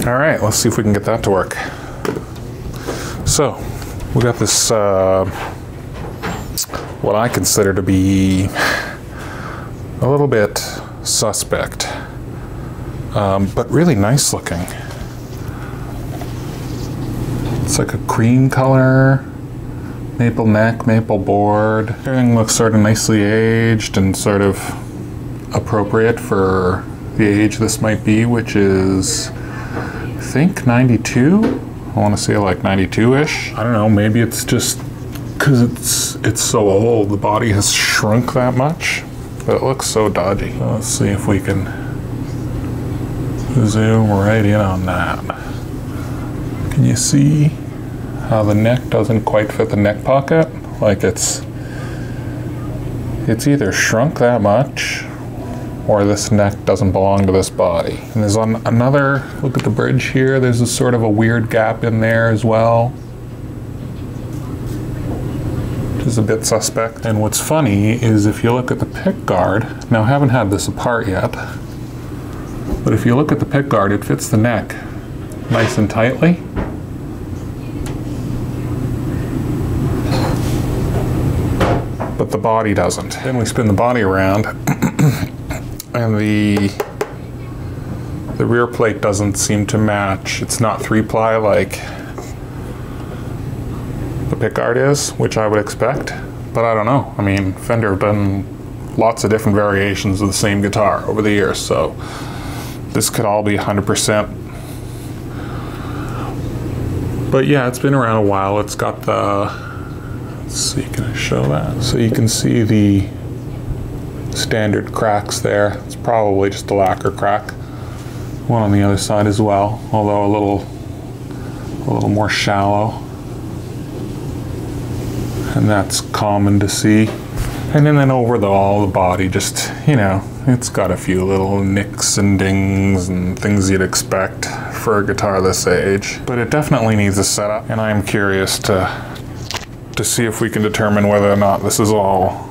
All right, let's see if we can get that to work. So, we got this, what I consider to be a little bit suspect, but really nice looking. It's like a cream color, maple neck, maple board. Everything looks sort of nicely aged and sort of appropriate for the age this might be, which is, I think, 92? I want to say like 92-ish. I don't know, maybe it's just because it's so old, the body has shrunk that much, but it looks so dodgy. So let's see if we can zoom right in on that. Can you see how the neck doesn't quite fit the neck pocket? Like it's either shrunk that much or this neck doesn't belong to this body. And there's another, look at the bridge here, there's a sort of a weird gap in there as well, which is a bit suspect. And what's funny is if you look at the pick guard, now I haven't had this apart yet, but if you look at the pick guard, it fits the neck nice and tightly. But the body doesn't. Then we spin the body around and the rear plate doesn't seem to match. It's not 3-ply like the pickguard is, which I would expect, but I don't know. I mean, Fender have done lots of different variations of the same guitar over the years, so this could all be 100%. But yeah, it's been around a while. It's got the, let's see, can I show that? So you can see the standard cracks there. It's probably just a lacquer crack. One on the other side as well, although a little more shallow. And that's common to see. And then over all the body, just, you know, it's got a few little nicks and dings and things you'd expect for a guitar this age. But it definitely needs a setup, and I am curious to see if we can determine whether or not this is all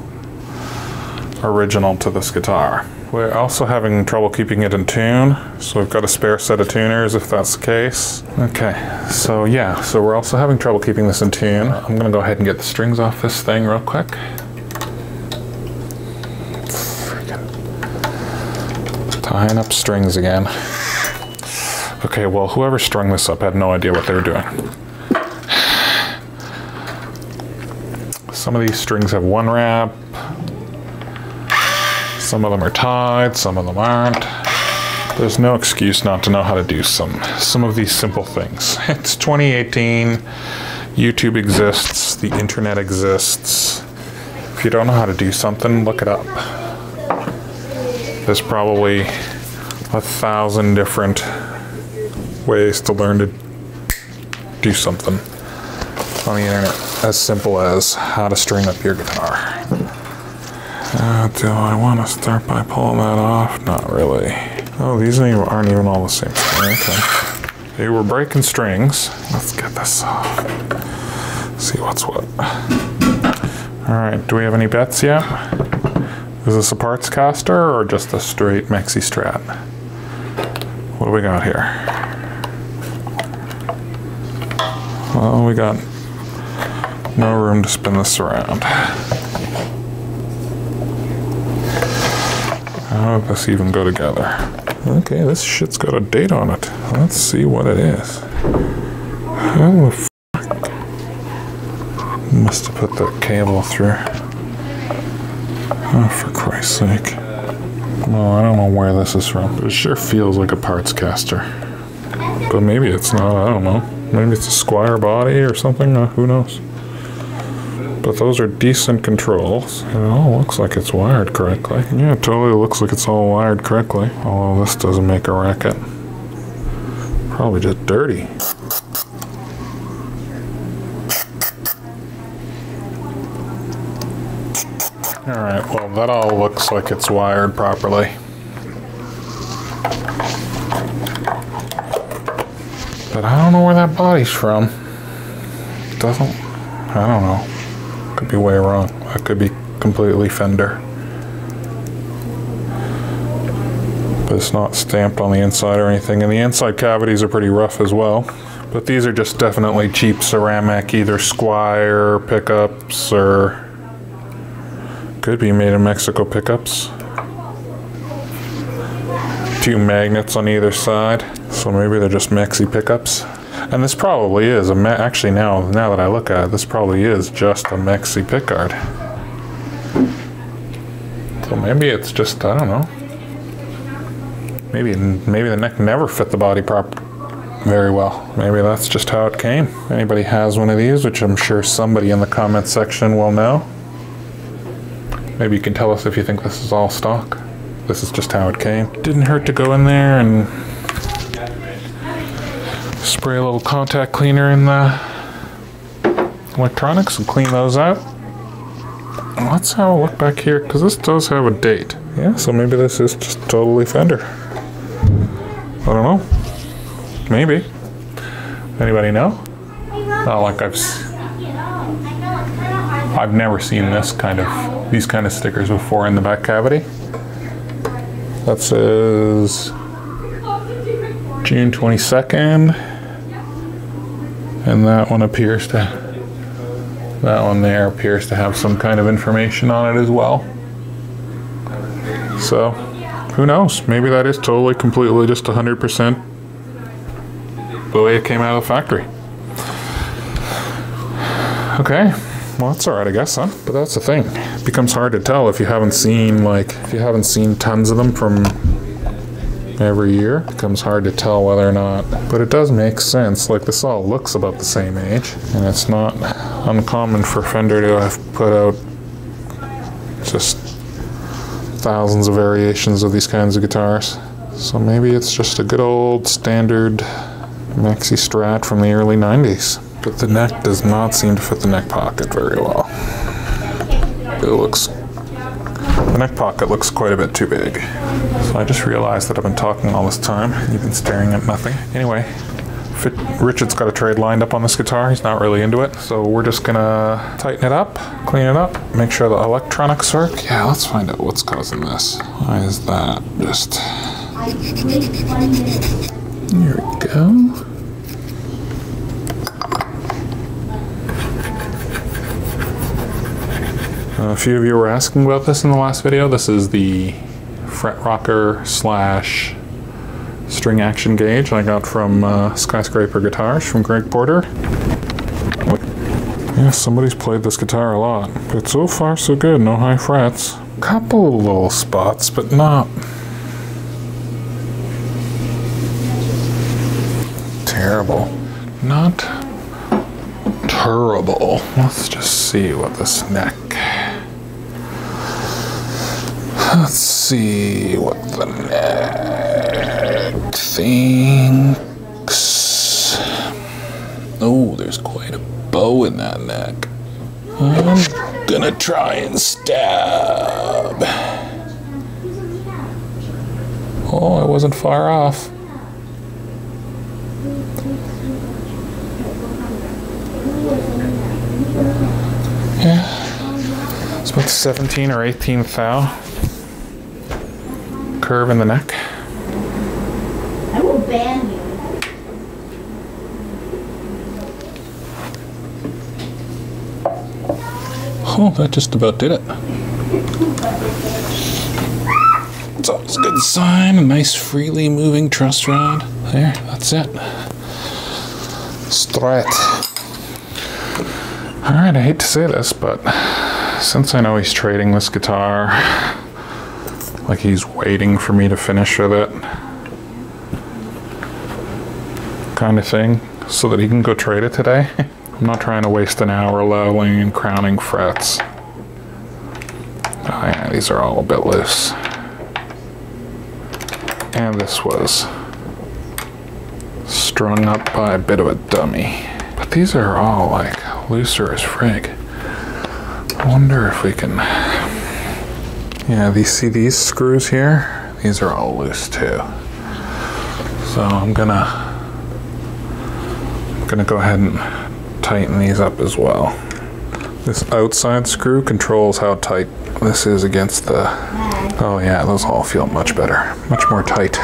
original to this guitar. We're also having trouble keeping it in tune, so we've got a spare set of tuners if that's the case. Okay, so yeah, so we're also having trouble keeping this in tune. I'm gonna go ahead and get the strings off this thing real quick. Freaking tying up strings again. Okay, well, whoever strung this up had no idea what they were doing. Some of these strings have one wrap. Some of them are tied, some of them aren't. There's no excuse not to know how to do some of these simple things. It's 2018, YouTube exists, the internet exists. If you don't know how to do something, look it up. There's probably 1,000 different ways to learn to do something on the internet, as simple as how to string up your guitar. Do I want to start by pulling that off? Not really. Oh, these aren't even all the same thing. Okay. They were breaking strings. Let's get this off. See what's what. All right, do we have any bets yet? Is this a parts caster or just a straight Mexi-Strat? What do we got here? Well, we got no room to spin this around. How did this even go together? Okay, this shit's got a date on it. Let's see what it is. How the fuck? Must have put the cable through. Oh, for Christ's sake. Well, I don't know where this is from, but it sure feels like a parts caster. But maybe it's not, I don't know. Maybe it's a Squire body or something, who knows. But those are decent controls. It all looks like it's wired correctly. Yeah, it totally looks like it's all wired correctly. Although this doesn't make a racket. Probably just dirty. Alright, well that all looks like it's wired properly. But I don't know where that body's from. It doesn't, I don't know. Could be way wrong. That could be completely Fender. but it's not stamped on the inside or anything. And the inside cavities are pretty rough as well. But these are just definitely cheap ceramic, either Squire pickups or could be made in Mexico pickups. 2 magnets on either side, so maybe they're just Mexi pickups. And this probably is actually now that I look at it, this probably is just a Mexi pickguard. So maybe it's just, I don't know. Maybe the neck never fit the body very well. Maybe that's just how it came. If anybody has one of these, which I'm sure somebody in the comment section will know, maybe you can tell us if you think this is all stock. This is just how it came. Didn't hurt to go in there and spray a little contact cleaner in the electronics and clean those out. Let's have a look back here, because this does have a date. Yeah, so maybe this is just totally Fender. I don't know. Maybe. Anybody know? Not like I've never seen these kind of stickers before in the back cavity. That says June 22nd, and that one there appears to have some kind of information on it as well. So, who knows? Maybe that is totally, completely, just 100% the way it came out of the factory. Okay. Well, that's all right, I guess, huh? But that's the thing. It becomes hard to tell if you haven't seen, tons of them from every year. It becomes hard to tell whether or not. But it does make sense. Like, this all looks about the same age. And it's not uncommon for Fender to have put out just thousands of variations of these kinds of guitars. So maybe it's just a good old standard Mexi-Strat from the early 90s. But the neck does not seem to fit the neck pocket very well. The neck pocket looks quite a bit too big. So I just realized that I've been talking all this time. You've been staring at nothing. Anyway, Richard's got a trade lined up on this guitar. He's not really into it. So we're just gonna tighten it up, clean it up, make sure the electronics work. Yeah, let's find out what's causing this. Why is that just... Here we go. A few of you were asking about this in the last video. This is the fret rocker / string action gauge I got from Skyscraper Guitars from Greg Porter. Yeah, somebody's played this guitar a lot, but so far so good, no high frets. Couple of little spots, but not terrible. Not terrible. Let's just see what this neck... Let's see what the neck thinks. Oh, there's quite a bow in that neck. I'm gonna try and stab. Oh, I wasn't far off. Yeah, it's about 17 or 18 thou. Curve in the neck. I will ban you. Oh, that just about did it. It's always a good sign. A nice freely moving truss rod. There, that's it. Strat. Alright, I hate to say this, but since I know he's trading this guitar, like he's waiting for me to finish with it, kind of thing, so that he can go trade it today. I'm not trying to waste an hour leveling and crowning frets. Oh yeah, these are all a bit loose. And this was strung up by a bit of a dummy. But these are all like looser as frig. I wonder if we can... Yeah, see these screws here? These are all loose too. So I'm gonna go ahead and tighten these up as well. This outside screw controls how tight this is against the... Oh yeah, those all feel much better, much more tight.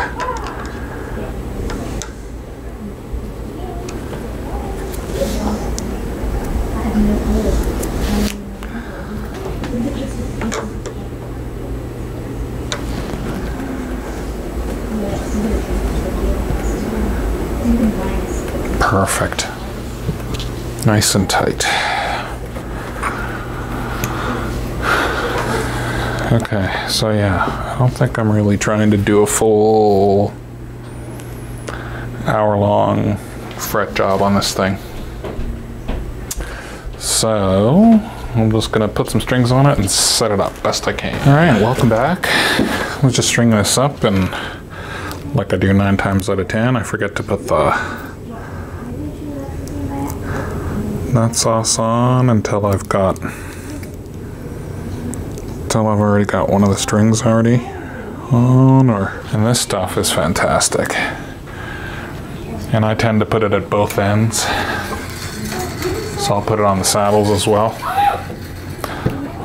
Perfect. Nice and tight. Okay, so yeah, I don't think I'm really trying to do a full hour-long fret job on this thing. So I'm just gonna put some strings on it and set it up best I can. All right, welcome back. Let's just string this up, and like I do 9 times out of 10, I forget to put the nut sauce on until I've already got one of the strings already on, and this stuff is fantastic. And I tend to put it at both ends. So I'll put it on the saddles as well.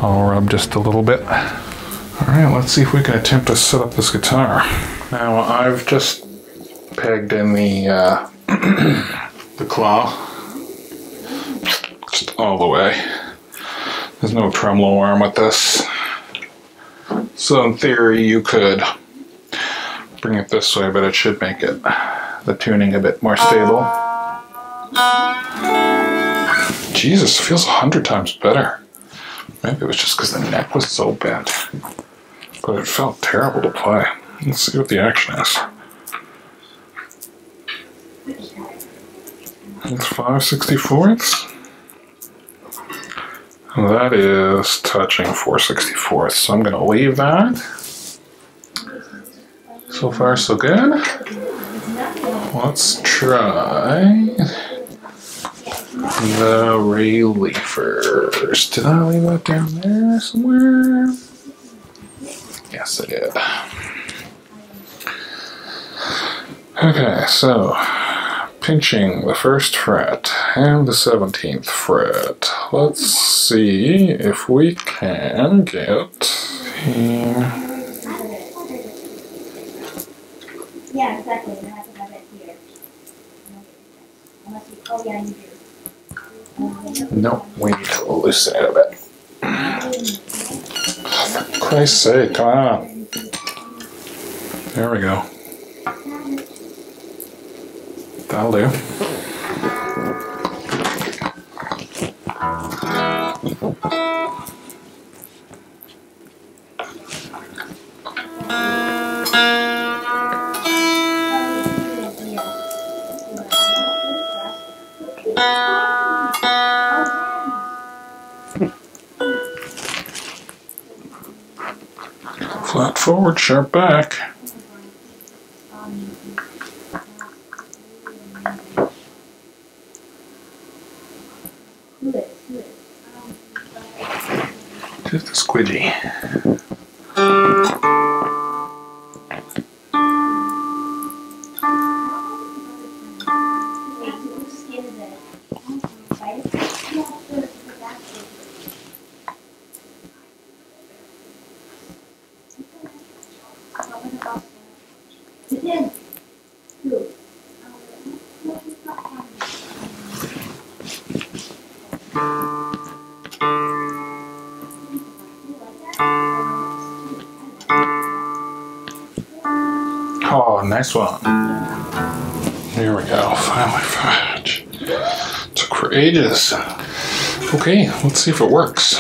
I'll rub just a little bit. All right, let's see if we can attempt to set up this guitar. Now I've just pegged in the the claw just all the way. There's no tremolo arm with this. So in theory you could bring it this way, but it should make the tuning a bit more stable. Jesus, it feels 100 times better. Maybe it was just because the neck was so bent. But it felt terrible to play. Let's see what the action is. It's 5/64. That is touching 4/64. So I'm going to leave that. So far, so good. Let's try the relievers. Did I leave that down there somewhere? Yes, I did. Okay, so pinching the 1st fret and the 17th fret. Let's see if we can get Yeah, exactly. You have to have it here. Unless you, oh yeah, you do. No, we need to loosen it a bit. For Christ's sake, come on. There we go. That'll do. Flat forward, sharp back. Just a squidgy. Oh, nice one. Here we go. Finally fudge. Took for ages. Okay, let's see if it works.